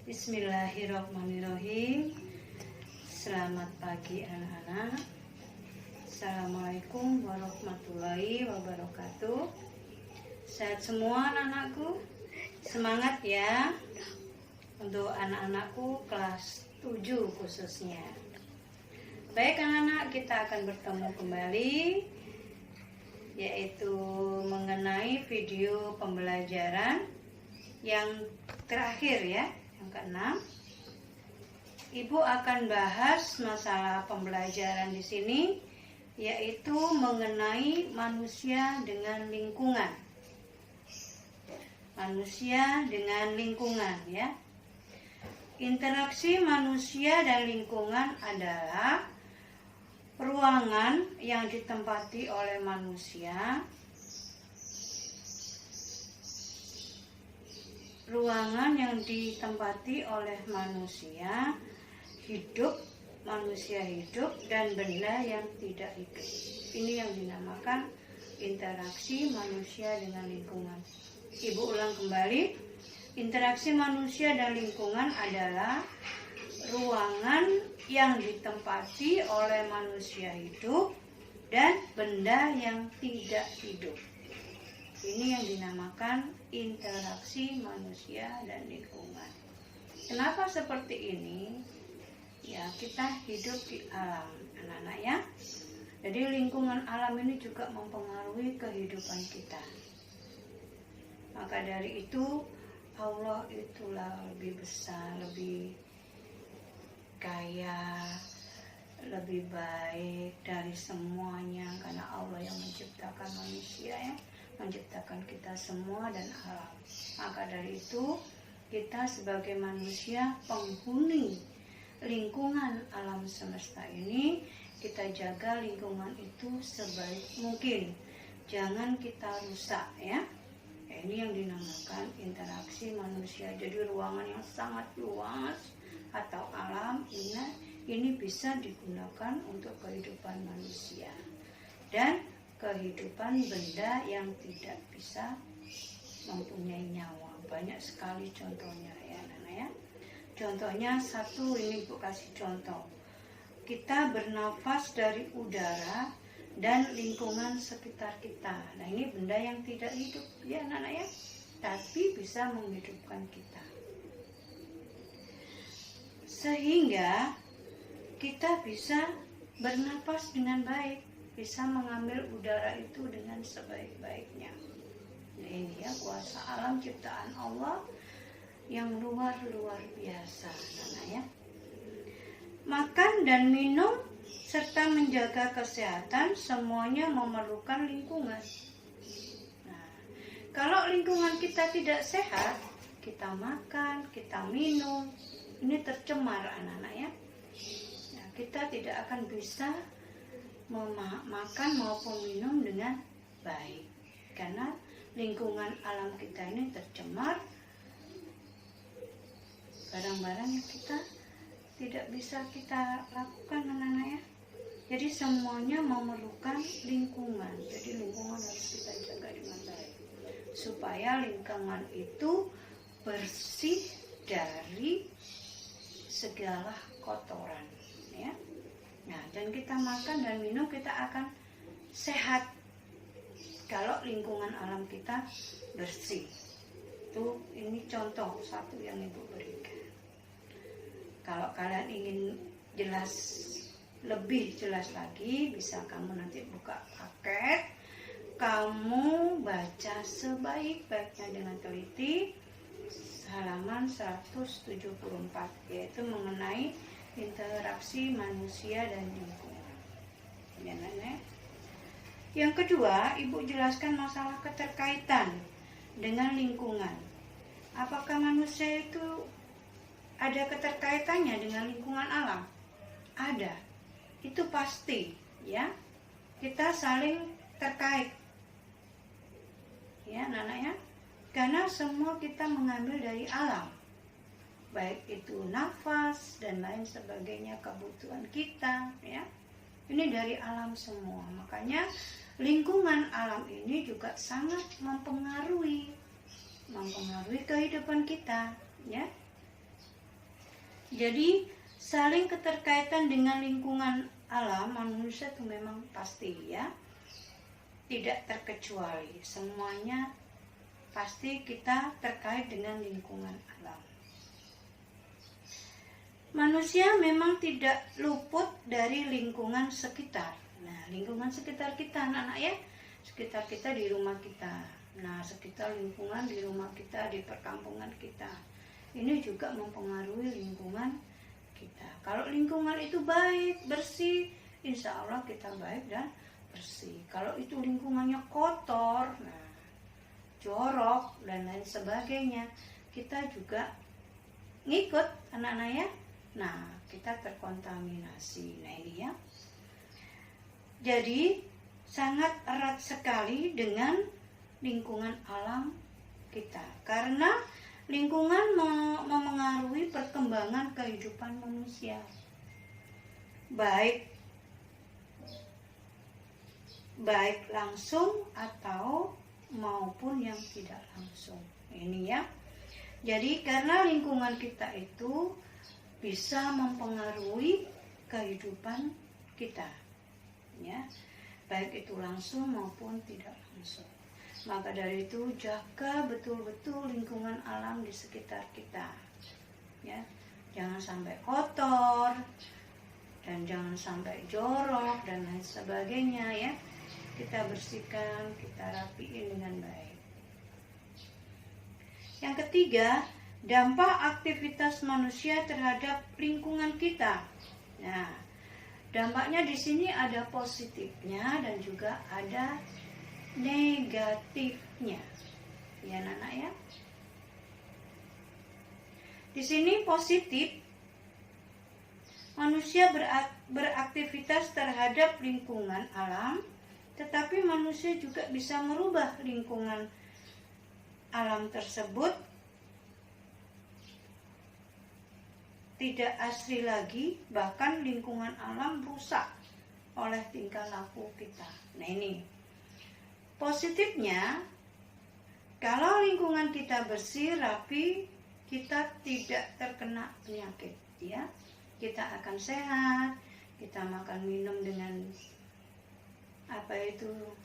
Bismillahirrahmanirrahim. Selamat pagi anak-anak. Assalamualaikum warahmatullahi wabarakatuh. Sehat semua anak-anakku. Semangat ya. Untuk anak-anakku kelas 7 khususnya. Baik anak-anak, kita akan bertemu kembali, yaitu mengenai video pembelajaran yang terakhir ya, yang ke-6. Ibu akan bahas masalah pembelajaran di sini, yaitu mengenai manusia dengan lingkungan. Manusia dengan lingkungan ya. Interaksi manusia dan lingkungan adalah ruangan yang ditempati oleh manusia. Ruangan yang ditempati oleh manusia hidup dan benda yang tidak hidup. Ini yang dinamakan interaksi manusia dengan lingkungan. Ibu ulang kembali, interaksi manusia dan lingkungan adalah ruangan yang ditempati oleh manusia hidup dan benda yang tidak hidup. Ini yang dinamakan interaksi manusia dan lingkungan. Kenapa seperti ini? Ya, kita hidup di alam, anak-anak ya. Jadi lingkungan alam ini juga mempengaruhi kehidupan kita. Maka dari itu, Allah itulah lebih besar, lebih kaya, lebih baik dari semuanya, karena Allah yang menciptakan manusia ya, menciptakan kita semua dan alam. Maka dari itu kita sebagai manusia penghuni lingkungan alam semesta ini, kita jaga lingkungan itu sebaik mungkin. Jangan kita rusak ya. Ini yang dinamakan interaksi manusia. Jadi ruangan yang sangat luas atau alam ini bisa digunakan untuk kehidupan manusia dan kehidupan benda yang tidak bisa mempunyai nyawa. Banyak sekali contohnya ya Nana ya. Contohnya satu, ini Bu kasih contoh. Kita bernafas dari udara dan lingkungan sekitar kita. Nah ini benda yang tidak hidup ya Nana ya, tapi bisa menghidupkan kita. Sehingga kita bisa bernafas dengan baik, bisa mengambil udara itu dengan sebaik-baiknya. Nah ini ya kuasa alam ciptaan Allah yang luar biasa Nana ya. Makan dan minum serta menjaga kesehatan semuanya memerlukan lingkungan. Nah, kalau lingkungan kita tidak sehat, kita makan, kita minum, ini tercemar anak-anak ya. Nah, kita tidak akan bisa makan maupun minum dengan baik, karena lingkungan alam kita ini tercemar. Barang-barang yang kita tidak bisa kita lakukan anak-anak ya. Jadi semuanya memerlukan lingkungan. Jadi lingkungan harus kita jaga dengan baik, supaya lingkungan itu bersih dari segala kotoran ya. Nah, dan kita makan dan minum, kita akan sehat kalau lingkungan alam kita bersih. Itu ini contoh satu yang Ibu berikan. Kalau kalian ingin lebih jelas lagi, bisa kamu nanti buka paket, kamu baca sebaik-baiknya dengan teliti halaman 174, yaitu mengenai interaksi manusia dan lingkungan ya Nenek. Yang kedua, Ibu jelaskan masalah keterkaitan dengan lingkungan. Apakah manusia itu ada keterkaitannya dengan lingkungan alam? Ada, itu pasti ya. Kita saling terkait ya Nana ya, karena semua kita mengambil dari alam, baik itu nafas dan lain sebagainya, kebutuhan kita ya, ini dari alam semua. Makanya lingkungan alam ini juga sangat mempengaruhi kehidupan kita ya. Jadi saling keterkaitan dengan lingkungan alam manusia itu memang pasti ya, tidak terkecuali, semuanya pasti kita terkait dengan lingkungan alam. Manusia memang tidak luput dari lingkungan sekitar. Nah, lingkungan sekitar kita anak-anak ya, sekitar kita di rumah kita. Nah, sekitar lingkungan di rumah kita, di perkampungan kita, ini juga mempengaruhi lingkungan kita. Kalau lingkungan itu baik, bersih, insya Allah kita baik dan bersih. Kalau itu lingkungannya kotor, nah, jorok dan lain sebagainya, kita juga ngikut anak-anak ya. Nah, kita terkontaminasi. Nah ini ya. Jadi sangat erat sekali dengan lingkungan alam kita, karena lingkungan memengaruhi perkembangan kehidupan manusia, baik langsung atau maupun yang tidak langsung. Ini ya. Jadi karena lingkungan kita itu bisa mempengaruhi kehidupan kita, ya, baik itu langsung maupun tidak langsung. Maka dari itu jaga betul-betul lingkungan alam di sekitar kita, ya, jangan sampai kotor dan jangan sampai jorok dan lain sebagainya ya. Kita bersihkan, kita rapiin dengan baik. Yang ketiga, dampak aktivitas manusia terhadap lingkungan kita. Nah, dampaknya di sini ada positifnya dan juga ada negatifnya. Ya, anak-anak ya. Di sini positif, manusia beraktivitas terhadap lingkungan alam, tetapi manusia juga bisa merubah lingkungan alam tersebut tidak asri lagi, bahkan lingkungan alam rusak oleh tingkah laku kita. Nah ini positifnya, kalau lingkungan kita bersih, rapi, kita tidak terkena penyakit, ya. Kita akan sehat, kita makan minum dengan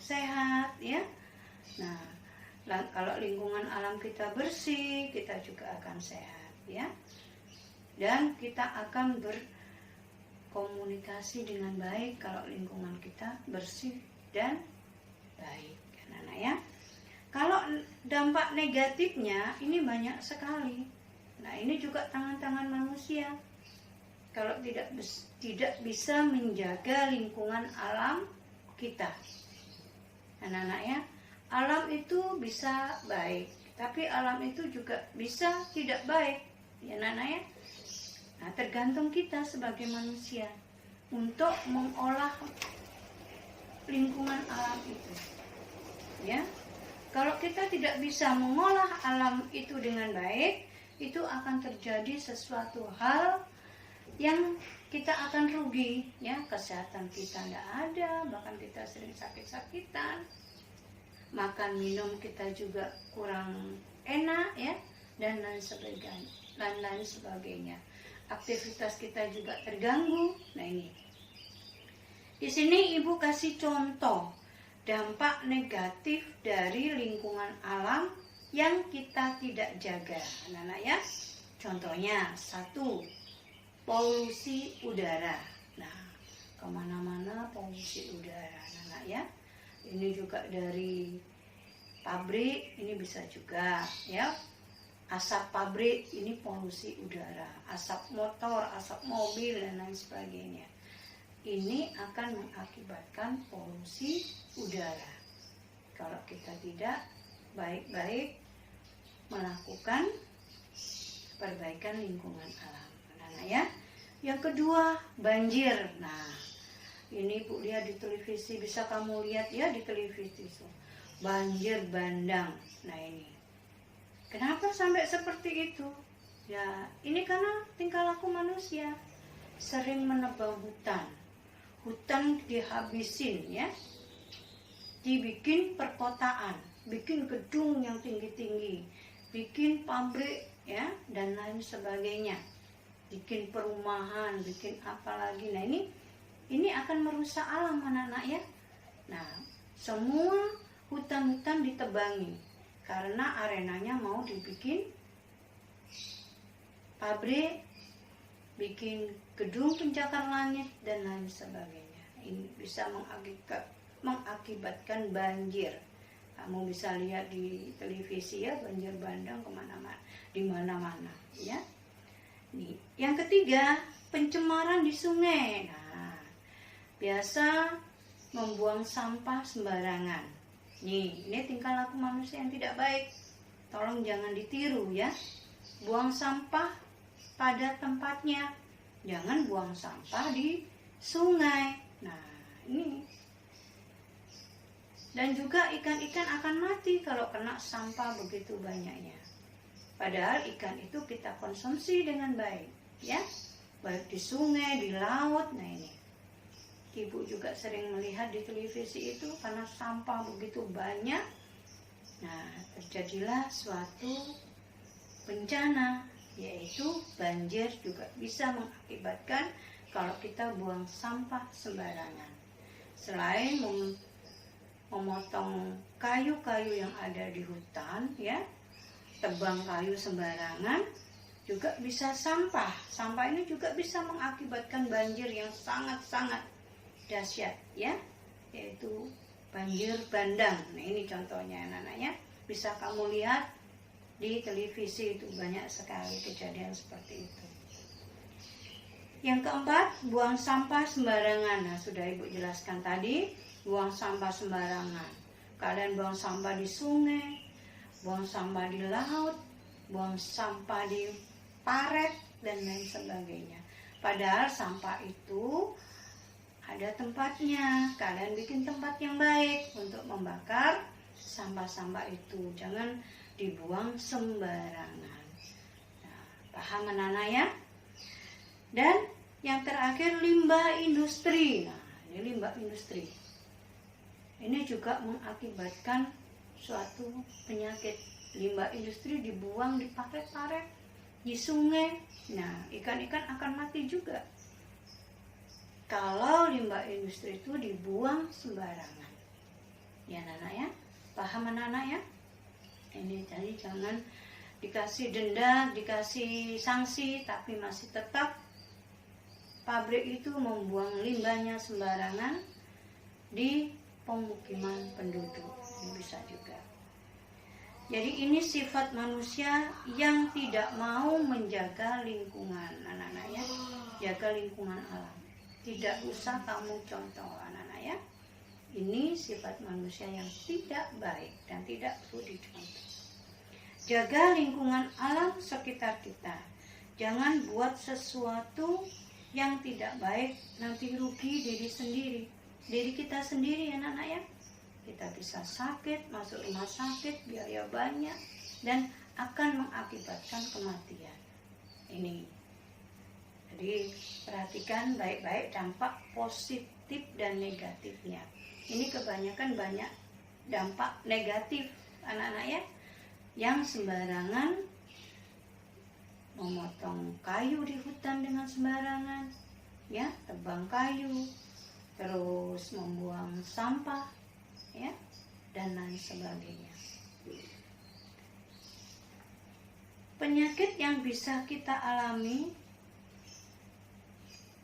sehat, ya. Nah, kalau lingkungan alam kita bersih, kita juga akan sehat, ya. Dan kita akan berkomunikasi dengan baik kalau lingkungan kita bersih dan baik, anak-anak ya. Kalau dampak negatifnya ini banyak sekali. Nah, ini juga tangan-tangan manusia. Kalau tidak bisa menjaga lingkungan alam kita, anak-anak ya. Alam itu bisa baik, tapi alam itu juga bisa tidak baik, ya anak-anak ya. Nah, tergantung kita sebagai manusia untuk mengolah lingkungan alam itu, ya. Kalau kita tidak bisa mengolah alam itu dengan baik, itu akan terjadi sesuatu hal yang kita akan rugi, ya. Kesehatan kita tidak ada, bahkan kita sering sakit-sakitan. Makan minum kita juga kurang enak, ya, dan lain sebagainya. Aktivitas kita juga terganggu. Nah ini, di sini ibu kasih contoh dampak negatif dari lingkungan alam yang kita tidak jaga, anak-anak ya. Contohnya, 1, polusi udara. Nah, kemana-mana polusi udara, anak-anak ya. Ini juga dari pabrik, ini bisa juga ya. Asap pabrik ini polusi udara, asap motor, asap mobil dan lain sebagainya. Ini akan mengakibatkan polusi udara. Kalau kita tidak baik-baik melakukan perbaikan lingkungan alam, anak-anak ya. Yang kedua, banjir. Nah, ini Bu lihat di televisi, bisa kamu lihat ya di televisi itu. Banjir bandang. Nah ini, kenapa sampai seperti itu? Ya, ini karena tingkah laku manusia. Sering menebang hutan. Hutan dihabisin ya. Dibikin perkotaan, bikin gedung yang tinggi-tinggi, bikin pabrik ya, dan lain sebagainya. bikin perumahan, bikin apa lagi. Nah ini akan merusak alam anak-anak ya. Nah, semua hutan-hutan ditebangi karena arenanya mau dibikin pabrik, bikin gedung pencakar langit dan lain sebagainya. Ini bisa mengakibatkan banjir. Kamu bisa lihat di televisi ya, banjir bandang kemana-mana, di mana-mana ya. Nih, yang ketiga, pencemaran di sungai. Nah, biasa membuang sampah sembarangan. Nih, ini tingkah laku manusia yang tidak baik. Tolong jangan ditiru ya. Buang sampah pada tempatnya. Jangan buang sampah di sungai. Nah, ini. Dan juga ikan-ikan akan mati kalau kena sampah begitu banyaknya. Padahal ikan itu kita konsumsi dengan baik, ya. Baik di sungai, di laut. Nah ini. Ibu juga sering melihat di televisi itu karena sampah begitu banyak. Nah, terjadilah suatu bencana, yaitu banjir juga bisa mengakibatkan kalau kita buang sampah sembarangan. Selain memotong kayu-kayu yang ada di hutan, ya, tebang kayu sembarangan, juga bisa sampah. Sampah ini juga bisa mengakibatkan banjir yang sangat-sangat dahsyat, ya, yaitu banjir bandang. Nah ini contohnya anak-anaknya, bisa kamu lihat di televisi itu banyak sekali kejadian seperti itu. Yang keempat, buang sampah sembarangan. Nah sudah ibu jelaskan tadi, buang sampah sembarangan. Kalian buang sampah di sungai, buang sampah di laut, buang sampah di paret, dan lain sebagainya. Padahal sampah itu ada tempatnya. Kalian bikin tempat yang baik untuk membakar sampah-sampah itu. Jangan dibuang sembarangan. Nah, paham anak-anak ya? Dan yang terakhir, limbah industri. Nah, ini limbah industri. Ini juga mengakibatkan suatu penyakit. Limbah industri dibuang di paret-paret, di sungai. Nah, ikan-ikan akan mati juga kalau limbah industri itu dibuang sembarangan. Ya anak-anak ya, paham anak-anak ya? Ini tadi jangan dikasih denda, dikasih sanksi, tapi masih tetap pabrik itu membuang limbahnya sembarangan di pemukiman penduduk. Ini bisa juga. Jadi ini sifat manusia yang tidak mau menjaga lingkungan, anak-anak ya. Jaga lingkungan alam. Tidak usah kamu contoh, anak-anak ya. Ini sifat manusia yang tidak baik dan tidak perlu dicontoh. Jaga lingkungan alam sekitar kita. Jangan buat sesuatu yang tidak baik, nanti rugi diri sendiri. Diri kita sendiri, anak-anak ya. Kita bisa sakit, masuk rumah sakit, biaya banyak, dan akan mengakibatkan kematian. Ini. Jadi perhatikan baik-baik dampak positif dan negatifnya. Ini kebanyakan banyak dampak negatif anak-anak ya, yang sembarangan memotong kayu di hutan dengan sembarangan, ya, tebang kayu, terus membuang sampah, ya, dan lain sebagainya. Penyakit yang bisa kita alami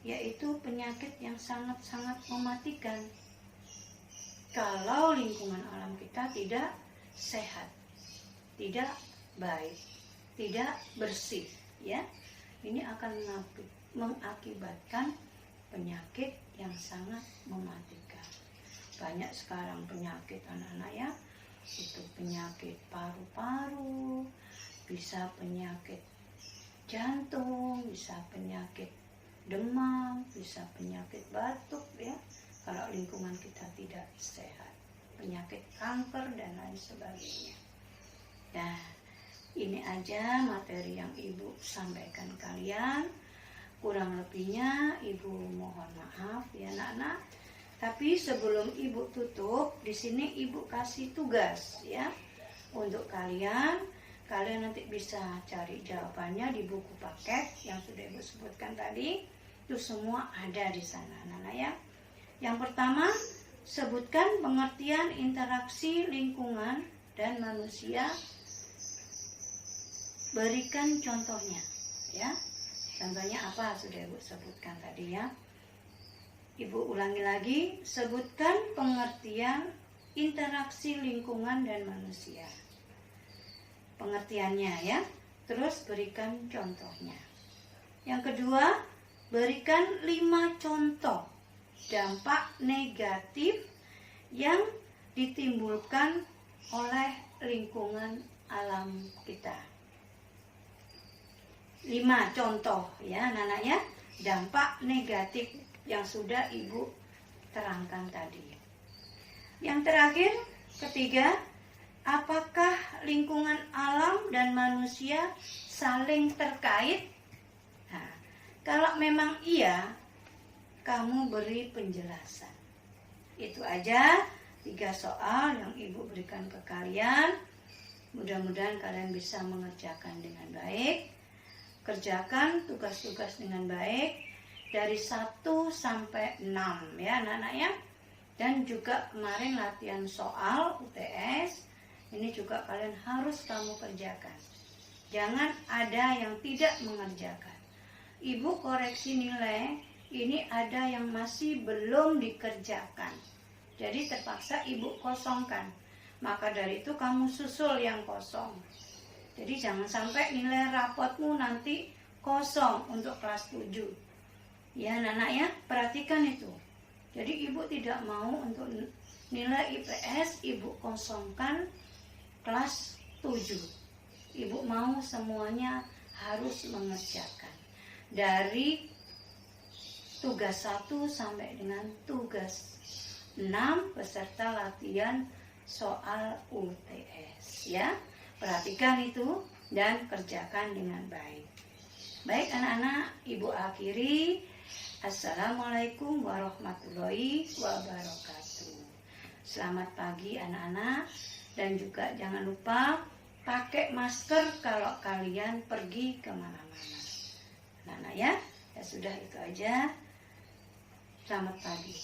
yaitu penyakit yang sangat-sangat mematikan kalau lingkungan alam kita tidak sehat, tidak baik, tidak bersih, ya. Ini akan mengakibatkan penyakit yang sangat mematikan. Banyak sekarang penyakit anak-anak ya, itu penyakit paru-paru, bisa penyakit jantung, bisa penyakit demam, bisa penyakit batuk ya, kalau lingkungan kita tidak sehat, penyakit kanker dan lain sebagainya. Nah, ini aja materi yang ibu sampaikan kalian. Kurang lebihnya ibu mohon maaf ya anak-anak. Tapi sebelum ibu tutup, di sini ibu kasih tugas ya untuk kalian. Kalian nanti bisa cari jawabannya di buku paket yang sudah Ibu sebutkan tadi. Itu semua ada di sana, anak-anak ya. Yang pertama, sebutkan pengertian interaksi lingkungan dan manusia. Berikan contohnya, ya. Contohnya apa sudah Ibu sebutkan tadi ya. Ibu ulangi lagi, sebutkan pengertian interaksi lingkungan dan manusia. Pengertiannya ya. Terus berikan contohnya. Yang kedua, berikan 5 contoh dampak negatif yang ditimbulkan oleh lingkungan alam kita. 5 contoh ya anak-anak ya, dampak negatif yang sudah Ibu terangkan tadi. Yang terakhir, ketiga, apakah lingkungan alam dan manusia saling terkait? Nah, kalau memang iya, kamu beri penjelasan. Itu aja 3 soal yang Ibu berikan ke kalian. Mudah-mudahan kalian bisa mengerjakan dengan baik. Kerjakan tugas-tugas dengan baik dari 1 sampai 6 ya anak-anak ya. Dan juga kemarin latihan soal UTS, ini juga kalian harus kamu kerjakan. Jangan ada yang tidak mengerjakan. Ibu koreksi nilai, ini ada yang masih belum dikerjakan. Jadi terpaksa Ibu kosongkan. Maka dari itu kamu susul yang kosong. Jadi jangan sampai nilai rapotmu nanti kosong untuk kelas 7. Ya anak-anak ya, perhatikan itu. Jadi Ibu tidak mau untuk nilai IPS Ibu kosongkan kelas 7. Ibu mau semuanya harus mengerjakan. Dari tugas 1 sampai dengan tugas 6 beserta latihan soal UTS ya. Perhatikan itu dan kerjakan dengan baik. Baik anak-anak, Ibu akhiri. Assalamualaikum warahmatullahi wabarakatuh. Selamat pagi anak-anak. Dan juga jangan lupa pakai masker kalau kalian pergi kemana-mana. Anak-anak ya, ya sudah itu aja. Selamat pagi.